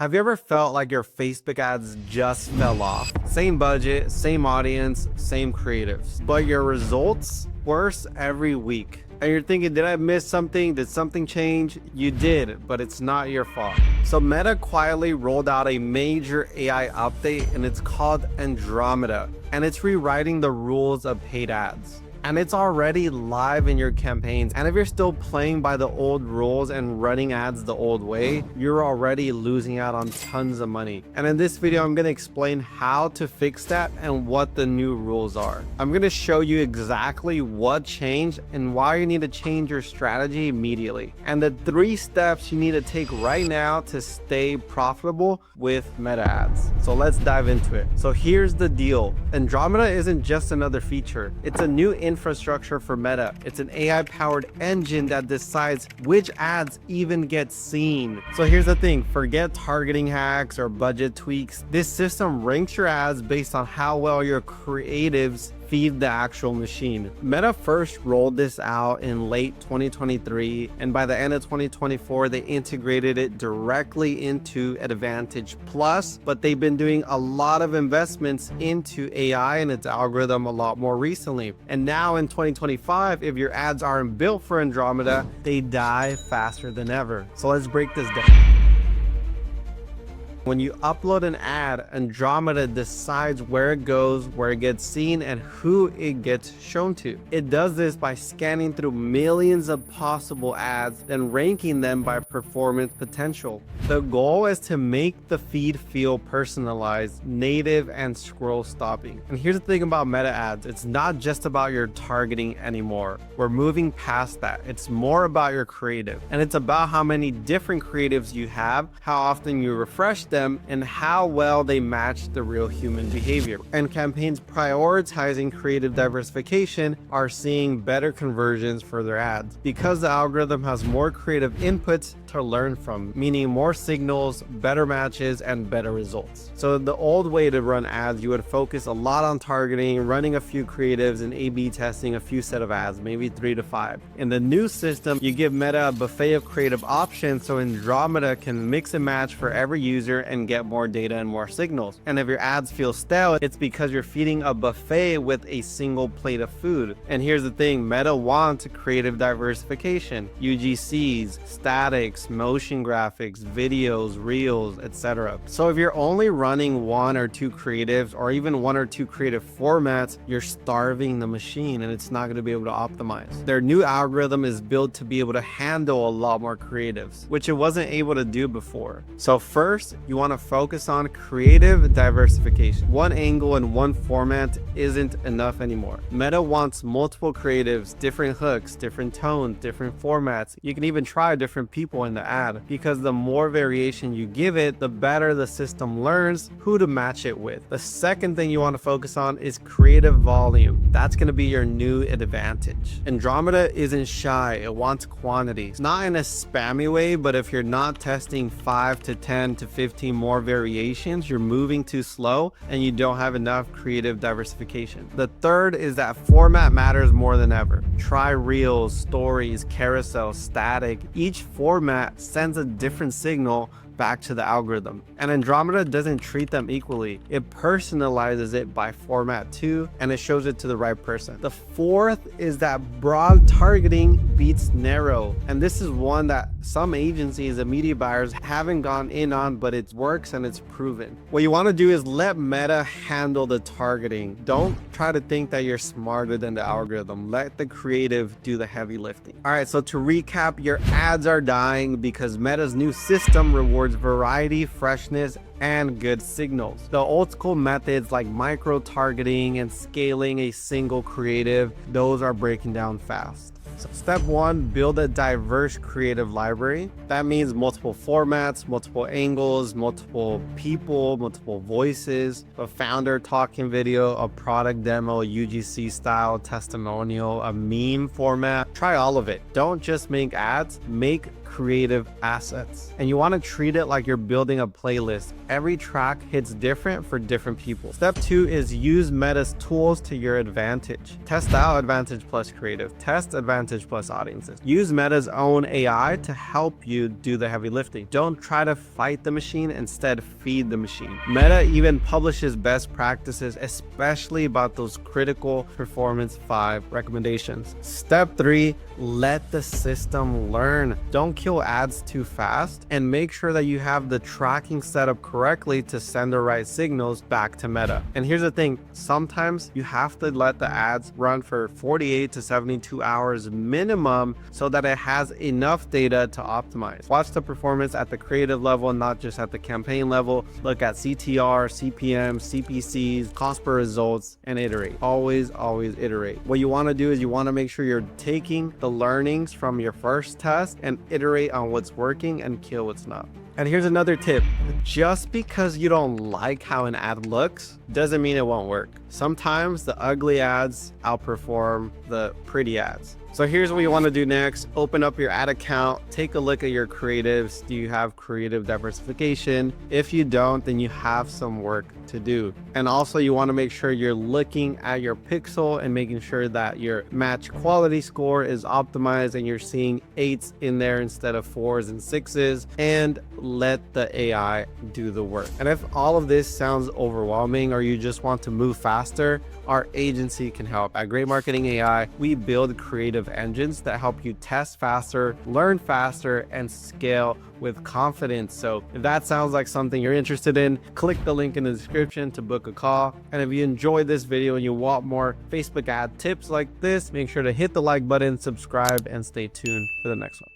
Have you ever felt like your Facebook ads just fell off? Same budget, same audience, same creatives, but your results worse every week. And you're thinking, did I miss something? Did something change? You did, but it's not your fault. So Meta quietly rolled out a major AI update, and it's called Andromeda, and it's rewriting the rules of paid ads. And it's already live in your campaigns. And if you're still playing by the old rules and running ads the old way, you're already losing out on tons of money. And in this video, I'm going to explain how to fix that and what the new rules are. I'm going to show you exactly what changed and why you need to change your strategy immediately, and the 3 steps you need to take right now to stay profitable with Meta ads. So let's dive into it. So here's the deal. Andromeda isn't just another feature. It's a new infrastructure for Meta. It's an AI-powered engine that decides which ads even get seen. So here's the thing, forget targeting hacks or budget tweaks. This system ranks your ads based on how well your creatives feed the actual machine. Meta first rolled this out in late 2023, and by the end of 2024, they integrated it directly into Advantage Plus, but they've been doing a lot of investments into AI and its algorithm a lot more recently. And now in 2025, if your ads aren't built for Andromeda, they die faster than ever. So let's break this down. When you upload an ad, Andromeda decides where it goes, where it gets seen, and who it gets shown to. It does this by scanning through millions of possible ads, then ranking them by performance potential. The goal is to make the feed feel personalized, native, and scroll stopping. And here's the thing about Meta ads, it's not just about your targeting anymore. We're moving past that. It's more about your creative. And it's about how many different creatives you have, how often you refresh them, and how well they match the real human behavior. And campaigns prioritizing creative diversification are seeing better conversions for their ads because the algorithm has more creative inputs to learn from, meaning more signals, better matches, and better results. So the old way to run ads, you would focus a lot on targeting, running a few creatives, and A/B testing a few set of ads, maybe 3 to 5. In the new system, you give Meta a buffet of creative options so Andromeda can mix and match for every user and get more data and more signals. And if your ads feel stale, it's because you're feeding a buffet with a single plate of food. And here's the thing, Meta wants creative diversification, UGCs, statics, motion graphics, videos, reels, etc. So if you're only running 1 or 2 creatives or even 1 or 2 creative formats, you're starving the machine and it's not going to be able to optimize. Their new algorithm is built to be able to handle a lot more creatives, which it wasn't able to do before. So first, you want to focus on creative diversification. One angle and one format isn't enough anymore. Meta wants multiple creatives, different hooks, different tones, different formats. You can even try different people in the ad, because the more variation you give it, the better the system learns who to match it with. The second thing you want to focus on is creative volume. That's going to be your new advantage. Andromeda isn't shy, it wants quantity. It's not in a spammy way, but if you're not testing 5 to 10 to 15 more variations, you're moving too slow and you don't have enough creative diversification. The third is that format matters more than ever. Try reels, stories, carousel, static. Each format sends a different signal back to the algorithm, and Andromeda doesn't treat them equally. It personalizes it by format too, and it shows it to the right person. The fourth is that broad targeting beats narrow, and this is one that some agencies and media buyers haven't gone in on, but it works and it's proven. What you want to do is let Meta handle the targeting. Don't try to think that you're smarter than the algorithm. Let the creative do the heavy lifting. All right, so to recap, your ads are dying because Meta's new system rewards variety, freshness, and good signals. The old school methods like micro targeting and scaling a single creative, those are breaking down fast. So step 1, build a diverse creative library. That means multiple formats, multiple angles, multiple people, multiple voices, a founder talking video, a product demo, a UGC style testimonial, a meme format. Try all of it. Don't just make ads, make creative assets. And you want to treat it like you're building a playlist. Every track hits different for different people. Step 2 is use Meta's tools to your advantage. Test out Advantage Plus Creative. Test Advantage Plus Audiences. Use Meta's own AI to help you do the heavy lifting. Don't try to fight the machine, instead feed the machine. Meta even publishes best practices, especially about those critical performance 5 recommendations. Step 3, let the system learn. Don't kill ads too fast, and make sure that you have the tracking set up correctly to send the right signals back to Meta. And here's the thing, sometimes you have to let the ads run for 48 to 72 hours minimum so that it has enough data to optimize. Watch the performance at the creative level, not just at the campaign level. Look at CTR, CPM, CPCs, cost per results, and iterate. Always iterate. What you want to do is you want to make sure you're taking the learnings from your first test and iterate on what's working and kill what's not. And here's another tip. Just because you don't like how an ad looks doesn't mean it won't work. Sometimes the ugly ads outperform the pretty ads. So here's what you want to do next. Open up your ad account, take a look at your creatives. Do you have creative diversification? If you don't, then you have some work to do. And also you want to make sure you're looking at your pixel and making sure that your match quality score is optimized and you're seeing 8s in there instead of 4s and 6s, and let the AI do the work. And if all of this sounds overwhelming or you just want to move faster, our agency can help. At Great Marketing AI, we build creative engines that help you test faster, learn faster, and scale with confidence. So if that sounds like something you're interested in, click the link in the description to book a call. And if you enjoyed this video and you want more Facebook ad tips like this, make sure to hit the like button, subscribe, and stay tuned for the next one.